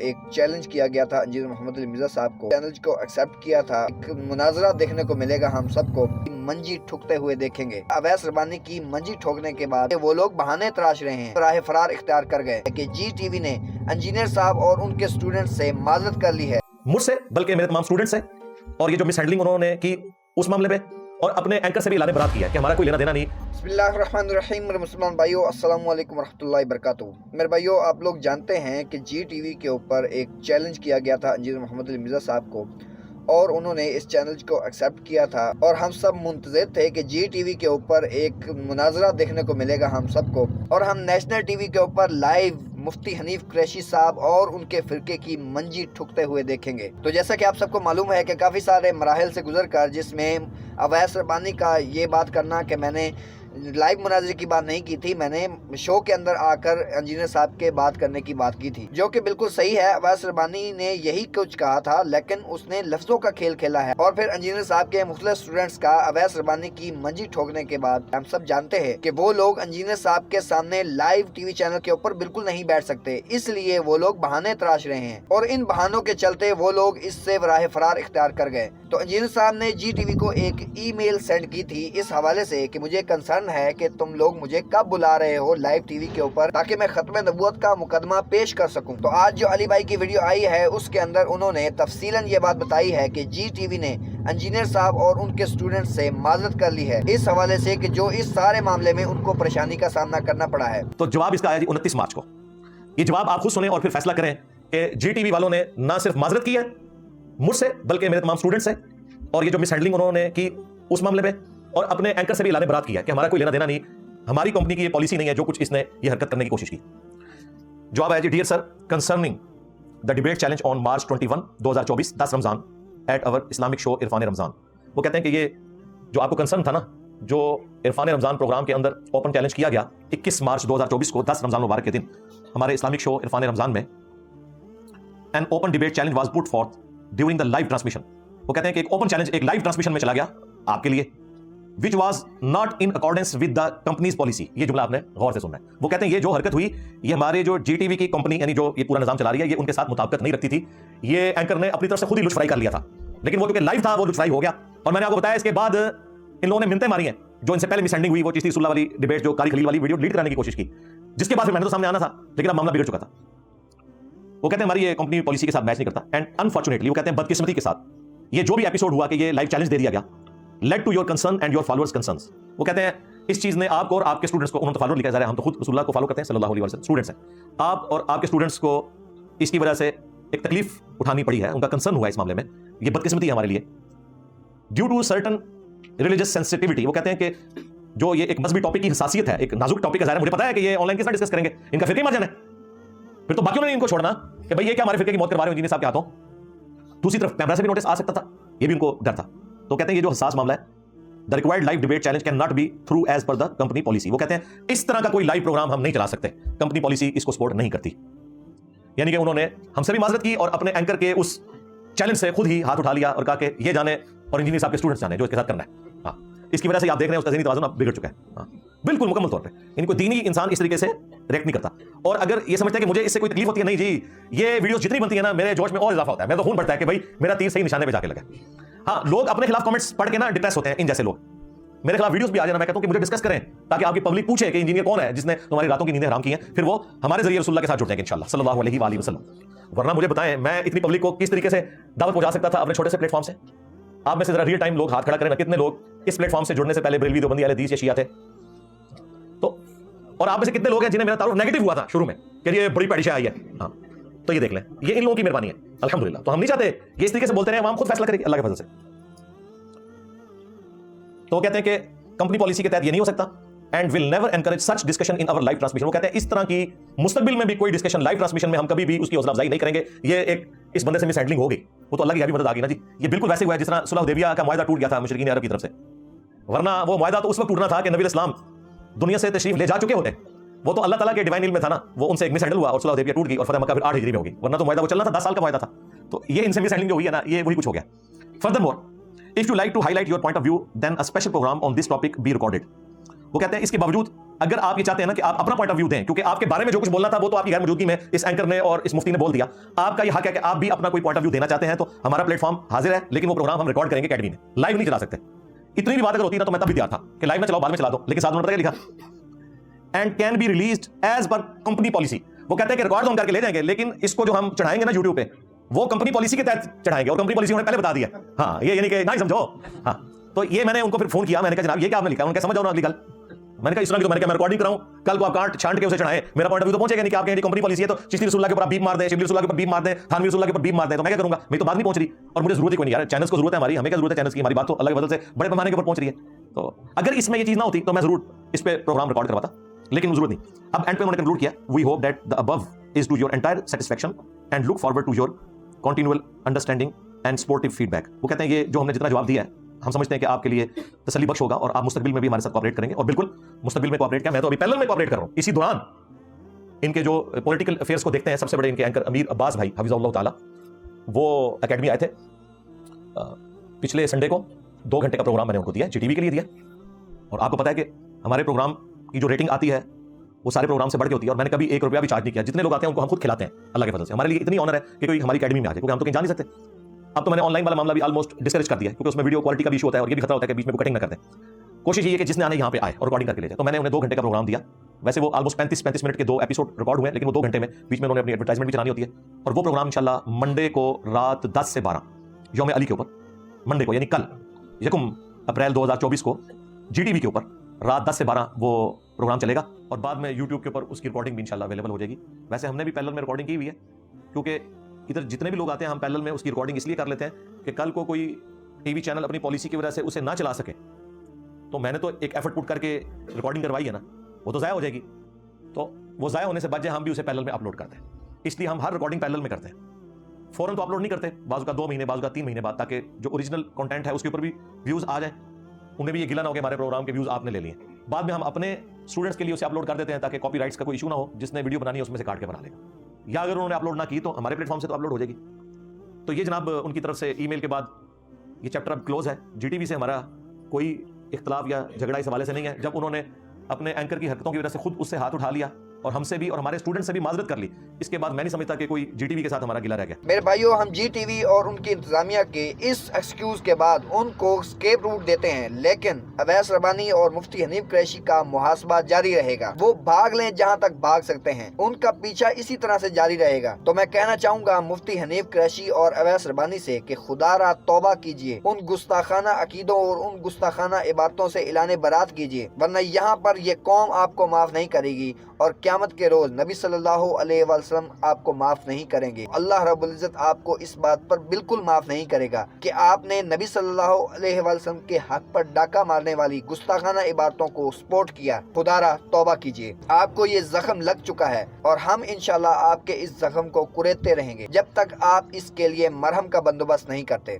एक चैलेंज किया गया था इंजीनियर मोहम्मद अली मिर्जा साहब को। चैलेंज को एक्सेप्ट किया था। एक मुनाजरा देखने को मिलेगा हम सबको, मंजी ठुकते हुए देखेंगे। अवैस रबानी की मंजी ठोकने के बाद वो लोग बहाने तराश रहे हैं, राह फरार इख्तियार कर गए कि जी टीवी ने इंजीनियर साहब और उनके स्टूडेंट से माजरत कर ली है। मुझसे बल्कि मेरे तमाम स्टूडेंट्स हैं, और ये जो मिसहैंडलिंग उन्होंने की उस मामले में, और अपने एंकर से भी इलाने बरात किया कि हमारा कोई लेना देना नहीं। बिस्मिल्लाहिर्रहमानिर्रहीम। मेरे मुसलमान भाइयों, अस्सलाम वालेकुम रहमतुल्लाहि वबरकातुहू। मेरे भाइयों, आप लोग जानते हैं कि जी टीवी के ऊपर एक चैलेंज किया गया था इंजीनियर मोहम्मद अली मिर्जा साहब को, और उन्होंने इस चैलेंज को एक्सेप्ट किया था। और हम सब मुंतज़िर थे कि जी टीवी के ऊपर एक मुनाजरा देखने को मिलेगा हम सबको, और हम नेशनल टीवी के ऊपर लाइव मुफ्ती हनीफ कुरैशी साहब और उनके फिरके की मंजी ठुकते हुए देखेंगे। तो जैसा कि आप सबको मालूम है कि काफ़ी सारे मराहल से गुजर कर, जिसमें अवैस रबानी का ये बात करना कि मैंने लाइव मुनाजरे की बात नहीं की थी, मैंने शो के अंदर आकर इंजीनियर साहब के बात करने की बात की थी, जो कि बिल्कुल सही है। अवैस रबानी ने यही कुछ कहा था, लेकिन उसने लफ्जों का खेल खेला है। और फिर इंजीनियर साहब के मुख्तलिफ स्टूडेंट्स का अवैस रबानी की मंजी ठोकने के बाद हम सब जानते हैं कि वो लोग इंजीनियर साहब के सामने लाइव टीवी चैनल के ऊपर बिल्कुल नहीं बैठ सकते, इसलिए वो लोग बहाने तराश रहे हैं, और इन बहानों के चलते वो लोग इससे राह फरार इख्तियार कर गए। तो इंजीनियर साहब ने जी टीवी को एक ईमेल सेंड की थी इस हवाले से कि मुझे कंसर्न है कि तुम लोग मुझे कब बुला रहे हो लाइव टीवी के ऊपर, ताकि मैं खत्म नबूवत का मुकदमा पेश कर सकूं। तो आज जो अली भाई की वीडियो आई है उसके अंदर उन्होंने तफसीलन ये बात बताई है कि जी टीवी ने इंजीनियर साहब और उनके स्टूडेंट से माजरत कर ली है, इस हवाले से कि जो इस सारे मामले में उनको परेशानी का सामना करना पड़ा है। तो जवाब इसका आया जी 29 मार्च को। ये जवाब आप खुद सुने और फिर फैसला करें कि जी टीवी वालों ने ना सिर्फ माजरत की है मुझसे, बल्कि मेरे तमाम स्टूडेंट्स हैं, और ये जो मिसहैंडलिंग उन्होंने की उस मामले में, और अपने एंकर से भी इलाने बरात किया कि हमारा कोई लेना देना नहीं, हमारी कंपनी की ये पॉलिसी नहीं है जो कुछ इसने ये हरकत करने की कोशिश की। जवाब आया जी, dear sir, concerning the debate challenge on March 21, 2024 10 Ramzan at our Islamic show Irfan Ramzan. वो कहते हैं कि ये जो आपको कंसर्न था ना, जो इरफान रमजान प्रोग्राम के अंदर ओपन चैलेंज किया गया 21 मार्च 2024 को 10 रमजान मुबारक के दिन हमारे इस्लामिक शो इरफान रमजान में, an open debate challenge was put forth during the live transmission. वो कहते हैं कि एक ओपन चैलेंज एक लाइव ट्रांसमिशन में चला गया आपके लिए, which was not in accordance with the companies policy. ये जुमला आपने गौर से सुनना है। वो कहते हैं ये जो हरकत हुई, ये हमारे जो जी टीवी की कंपनी यानी जो ये पूरा निजाम चला रही है, ये उनके साथ मुताबिकत नहीं रखती थी। ये एंकर ने अपनी तरफ से खुद ही लुचफराई कर लिया था, लेकिन वो क्योंकि लाइव था वो लुचफराई हो गया। और मैंने आपको बताया इसके बाद इन लोगों ने मिन्नतें मारी हैं। जो इनसे पहले मिसहैंडलिंग हुई वो चिश्ती सुल्ला वाली डिबेट, जो कारी खलील वाली वीडियो डिलीट कराने की कोशिश की, जिसके बाद फिर मैंने तो सामने आना था, लेकिन अब मामला बिगड़ चुका था। वो कहते हैं हमारी ये कंपनी पॉलिसी के साथ मैच नहीं करता, एंड अनफॉर्चुनेटली वो कहते हैं बदकिस्मती के साथ ये जो भी एपिसोड हुआ कि ये लाइव चैलेंज दे दिया गया, led to your concern and your followers concerns. वो कहते हैं इस चीज ने आपको और आपके स्टूडेंट्स को, उन्होंने तो फॉलो लिखा जा रहा है, हम तो खुद रसूलुल्लाह को फॉलो करते हैं सल्लल्लाहु अलैहि वसल्लम, स्टूडेंट्स हैं, आप और आपके स्टूडेंट्स को इसकी वजह से एक तकलीफ उठानी पड़ी है, उनका कंसर्न हुआ है इस मामले में। ये बदकिस्मती है हमारे लिए due to certain religious sensitivity. वो कहते हैं कि जो ये एक मजहबी टॉपिक की हसासियत है, एक नाजुक टॉपिक है, मुझे पता है कि ये ऑनलाइन किस तरह डिस्कस करेंगे, इनका फिरके मर जाना है, फिर तो बाकियों ने इनको छोड़ना कि भाई ये क्या हमारे फिरके की मौत करवा रहे हो इंजीनियर साहब के हाथों। दूसरी तरफ कैमरा से भी नोटिस आ सकता था, ये भी उनको डर था। तो कहते हैं ये जो हसास मामला है, the required live debate challenge can not be through as per the company policy. वो कहते हैं इस तरह का कोई लाइव प्रोग्राम हम नहीं चला सकते, कंपनी पॉलिसी इसको सपोर्ट नहीं करती। यानी कि उन्होंने हमसे भी माजरत की और अपने एंकर के उस चैलेंज से खुद ही हाथ उठा लिया और कहा कि ये जाने और इंजीनियर साहब के स्टूडेंट्स जाने जो इसके साथ करना है। हाँ, इसकी वजह से आप देख रहे हैं उसका ज़हनी तवाज़ुन अब बिगड़ चुका है। हाँ, बिल्कुल मुकम्मल तौर पे इनको दीनी इंसान इस तरीके से रिएक्ट नहीं करता। और अगर ये समझते हैं कि मुझे इससे कोई तकलीफ होती है, नहीं जी, ये वीडियोस जितनी बनती है ना, मेरे जोश में और इजाफा होता है, मेरा तो खून बढ़ता है कि भाई मेरा तीर सही निशाने पे जाके लगे। हाँ, लोग अपने खिलाफ कमेंट्स पढ़ के ना डिप्रेस होते हैं, इन जैसे लोग मेरे खिलाफ वीडियोस भी आ जाना, मैं कहता हूं कि मुझे डिस्कस करें ताकि आपकी पब्लिक पूछे कि इंजीनियर कौन है जिसने तुम्हारी रातों की नींदें हराम की हैं, फिर वो हमारे जरिए रसूलुल्लाह के साथ जुड़ जाएंगे इंशाल्लाह सल्लल्लाहु अलैहि वसल्लम। वरना मुझे बताएं मैं इतनी पब्लिक को किस तरीके से दावत पहुंचा सकता था अपने छोटे से प्लेटफॉर्म से। आप में से जरा रियल टाइम लोग हाथ खड़ा करें ना, कितने लोग इस प्लेटफॉर्म से जुड़ने से पहले बरेलवी, देवबंदी, अहले हदीस या शिया थे? तो और आप में से कितने लोग हैं जिन्हें मेरा तारुफ नेगेटिव हुआ था शुरू में कि ये बड़ी पैडिशा आई है? हाँ, तो ये देख लें, ये इन लोगों की मेहरबानी है अल्हम्दुलिल्लाह। तो हम नहीं चाहते ये इस तरीके से बोलते रहे, आवाम खुद फैसला करेगी अल्लाह के फजल से। तो वो कहते हैं कि कंपनी पॉलिसी के तहत ये नहीं हो सकता, and will never encourage such discussion in our live transmission. वो कहते हैं इस तरह की मुस्तकबिल में भी कोई डिस्कशन लाइव ट्रांसमिशन में हम कभी भी उसकी हौसला अफजाई नहीं करेंगे। ये एक इस बंदे से मिसहैंडलिंग हो गई, वो तो अल्लाह की गैबी मदद आ गई ना जी। ये बिल्कुल वैसे हुआ है जिस तरह सुलह हुदैबिया का मुआहदा टूट गया था मुशरिकीन अरब की तरफ से, वरना वो मुआहदा तो उस वक्त टूटना था कि नबी इस्लाम दुनिया से तशरीफ ले जा चुके होते। वो तो अल्लाह ताला के डिवाइन इल्म में था ना, वो उनसे एक मिसहैंडल हुआ और सुलह हुदैबिया टूट गई और फतह मक्का फिर 8 हिजरी में होगी, वरना तो मुआहदा वो चलना था, 10 साल का मुआहदा था। तो ये इनसे मिसहैंडलिंग जो हुई है ना, ये वही कुछ हो गया। Furthermore, if you like to highlight your point of view, then a special programme on this topic be recorded. वो कहते हैं इसके बावजूद अगर आप ये चाहते हैं ना कि आप अपना पॉइंट ऑफ व्यू दें, क्योंकि आपके बारे में जो कुछ बोलना था वो तो आपकी गैर मौजूदगी में इस एंकर ने और इस मुफ्ती ने बोल दिया, आपका ये हक है कि आप भी अपना कोई पॉइंट ऑफ व्यू देना चाहते हैं, तो हमारा प्लेटफॉर्म हाजिर है, लेकिन वो प्रोग्राम हम रिकॉर्ड करेंगे अकेडमी में, लाइव नहीं चला सकते। इतनी भी बात अगर होती ना तो मैं तब भी तैयार था कि लाइव में चलाओ, बाद में चला दो, लेकिन साथ में पता क्या लिखा, and can be released as per company policy. वो कहते हैं कि रिकॉर्ड हम करके ले जाएंगे, लेकिन इसको जो हम चढ़ाएंगे ना यूट्यूब पे, वो कंपनी पॉलिसी के तहत चढ़ाएंगे, और कंपनी पॉलिसी उन्होंने पहले बता दिया। हाँ, ये यानी कि नहीं समझो। हाँ, तो ये मैंने उनको फिर फोन किया, मैंने कहा जनाब ये क्या आपने लिखा, उन्होंने समझ जाओ ना अगली कल। मैंने कहा इस तरह की तो मैंने कहा मैं रिकॉर्डिंग कराऊं, कल को आप काट छांट के उसे चढ़ाएं, मेरा पॉइंट ऑफ व्यू तो पहुंचेगा नहीं कि आपके कंपनी पॉलिसी है तो चिश्ती रसूलुल्लाह के ऊपर आप बीप मार दें, शिबली रसूलुल्लाह के ऊपर बीप मार दें, थानवी रसूलुल्लाह के ऊपर बीप मार दें, तो मैं क्या करूंगा? मैं तो बात नहीं पहुंच रही, और मुझे जरूरत ही कोई नहीं यार, चैनल्स को जरूरत है हमारी, हमें क्या जरूरत है चैनल्स की, हमारी बात तो अल्लाह के फजल से बड़े पैमाने के ऊपर पहुंच रही है। तो अगर इसमें ये चीज ना होती तो मैं जरूर इस पे प्रोग्राम रिकॉर्ड करवाता, लेकिन जरूरत नहीं। अब एंड पे उन्होंने कंक्लूड किया, we hope that the above is to your entire satisfaction and look forward to your continual understanding and supportive feedback. वो कहते हैं ये जो हमने जितना जवाब दिया है हम समझते हैं कि आपके लिए तसल्ली बख्श होगा और आप मुस्तकबिल में भी हमारे साथ कोऑपरेट करेंगे, और बिल्कुल मुस्तकबिल में कोऑपरेट किया, मैं तो अभी पैरेलल में कोऑपरेट कर रहा हूं। इसी दौरान इनके जो पॉलिटिकल अफेयर्स को देखते हैं सबसे बड़े इनके एंकर अमीर अब्बास भाई हफिज़हुल्लाह ताला, वो एकेडमी आए थे पिछले संडे को। 2 घंटे का प्रोग्राम मैंने उनको दिया, जीटीवी के लिए दिया, और आपको पता है कि हमारे प्रोग्राम की जो रेटिंग आती है वो सारे प्रोग्राम से बढ़ के होती है, और मैंने कभी 1 रुपया भी चार्ज नहीं किया। जितने लोग आते हैं उनको हम खुद खिलाते हैं अल्लाह के फजल से। हमारे लिए इतनी ऑनर है कि कोई हमारी एकेडमी में आ जाए, क्योंकि हम तो कहीं जा नहीं सकते। अब तो मैंने ऑनलाइन वाला मामला भी ऑलमोस्ट डिस्करेज कर दिया, क्योंकि उसमें वीडियो क्वालिटी का भी इशू होता है, और ये भी खतरा होता है कि बीच में कटिंग ना कर दें। कोशिश ये है कि जिसने आने यहाँ पे आए और रिकॉर्डिंग करके ले जाए। तो मैंने उन्हें 2 घंटे का प्रोग्राम दिया। वैसे वो ऑलमोस्ट 35 मिनट के 2 एपिसोड रिकॉर्ड हुए, लेकिन वो 2 घंटे में बीच में उन्होंने अपनी एडवर्टाइजमेंट भी चलानी होती है, और वो प्रोग्राम इंशाल्लाह मंडे को रात 10 से 12 यौम अली के ऊपर, मंडे को यानी कल 1 अप्रैल 2024 को जीटीवी के ऊपर रात 10 से 12 वो प्रोग्राम चलेगा, और बाद में यूट्यूब के ऊपर उसकी रिकॉर्डिंग भी इंशाल्लाह अवेलेबल हो जाएगी। वैसे हमने भी पैरेलल में रिकॉर्डिंग की हुई है, क्योंकि इधर जितने भी लोग आते हैं हम पैरेलल में उसकी रिकॉर्डिंग इसलिए कर लेते हैं कि कल को कोई टीवी चैनल अपनी पॉलिसी की वजह से उसे ना चला सके, तो मैंने तो एक एफर्ट पुट करके रिकॉर्डिंग करवाई है ना, वो तो ज़ाया हो जाएगी। तो वो ज़ाया होने से बच जाए, हम भी उसे पैरेलल में अपलोड करते हैं, इसलिए हम हर रिकॉर्डिंग पैरेलल में करते हैं। फौरन तो अपलोड नहीं करते, बाजू का 2 महीने, बाजू का 3 महीने बाद, ताकि जो ओरिजिनल कंटेंट है उसके ऊपर भी व्यूज़ आ जाए, उन्हें भी ये गिला ना हो कि हमारे प्रोग्राम के व्यूज़ आपने ले लिए। बाद में हम अपने स्टूडेंट्स के लिए उसे अपलोड कर देते हैं, ताकि कॉपीराइट्स का कोई इशू ना हो, जिसने वीडियो बनानी है उसमें से काट के बना लेगा, या अगर उन्होंने अपलोड ना की तो हमारे प्लेटफॉर्म से तो अपलोड हो जाएगी। तो ये जनाब उनकी तरफ से ईमेल के बाद ये चैप्टर अब क्लोज है। जीटीवी से हमारा कोई इख्तलाफ या झगड़ा इस हवाले से नहीं है। जब उन्होंने अपने एंकर की हरकतों की वजह से खुद उससे हाथ उठा लिया और हमसे भी और हमारे स्टूडेंट से भी माजरत कर ली, इसके बाद मैं नहीं समझता कि कोई जीटीवी के साथ हमारा गिला रह गया। मेरे भाइयों, हम जीटीवी और उनकी इंतजामिया के इस एक्सक्यूज के बाद उनको स्केप रूट देते हैं, लेकिन अवैस रबानी और मुफ्ती हनीफ कुरैशी का मुहासबा जारी रहेगा। वो भाग लें जहां तक भाग सकते हैं, उनका पीछा इसी तरह से जारी रहेगा। तो मैं कहना चाहूंगा मुफ्ती हनीफ कुरैशी और अवैस रबानी से कि खुदारा तौबा कीजिए, उन गुस्ताखाना अकीदों और उन गुस्ताखाना इबादतों से इलाने बरात कीजिए, वरना यहाँ पर ये कौम आपको माफ नहीं करेगी, और क़यामत के रोज नबी सल्लल्लाहु अलैहि वसल्लम आपको माफ नहीं करेंगे। अल्लाह रब्बुल इज्जत आपको इस बात पर बिल्कुल माफ नहीं करेगा कि आपने नबी सल्लल्लाहु अलैहि वसल्लम के हक पर डाका मारने वाली गुस्ताखाना इबादतों को सपोर्ट किया। खुदारा तौबा कीजिए, आपको ये जख्म लग चुका है, और हम इंशाल्लाह आपके इस जख्म को कुरेदते रहेंगे जब तक आप इसके लिए मरहम का बंदोबस्त नहीं करते।